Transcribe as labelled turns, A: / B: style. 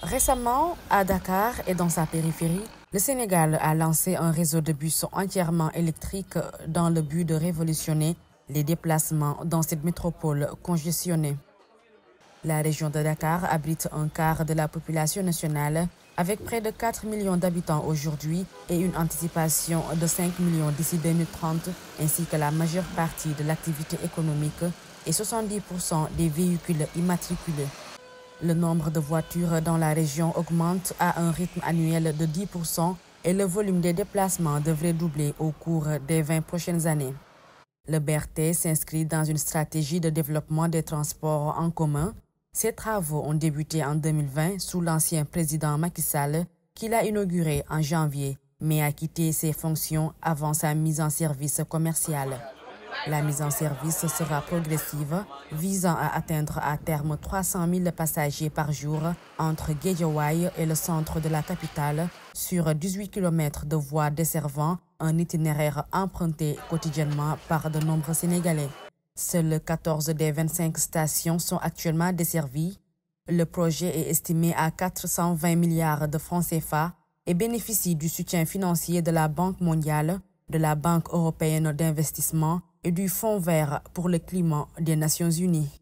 A: Récemment, à Dakar et dans sa périphérie, le Sénégal a lancé un réseau de bus entièrement électriques dans le but de révolutionner les déplacements dans cette métropole congestionnée. La région de Dakar abrite un quart de la population nationale avec près de 4 millions d'habitants aujourd'hui et une anticipation de 5 millions d'ici 2030, ainsi que la majeure partie de l'activité économique et 70% des véhicules immatriculés. Le nombre de voitures dans la région augmente à un rythme annuel de 10% et le volume des déplacements devrait doubler au cours des 20 prochaines années. Le BRT s'inscrit dans une stratégie de développement des transports en commun. Ces travaux ont débuté en 2020 sous l'ancien président Macky Sall, qui l'a inauguré en janvier, mais a quitté ses fonctions avant sa mise en service commerciale. La mise en service sera progressive, visant à atteindre à terme 300 000 passagers par jour entre Guédiawaye et le centre de la capitale sur 18 km de voies desservant un itinéraire emprunté quotidiennement par de nombreux Sénégalais. Seules 14 des 25 stations sont actuellement desservies. Le projet est estimé à 420 milliards de francs CFA et bénéficie du soutien financier de la Banque mondiale, de la Banque européenne d'investissement et du Fonds vert pour le climat des Nations unies.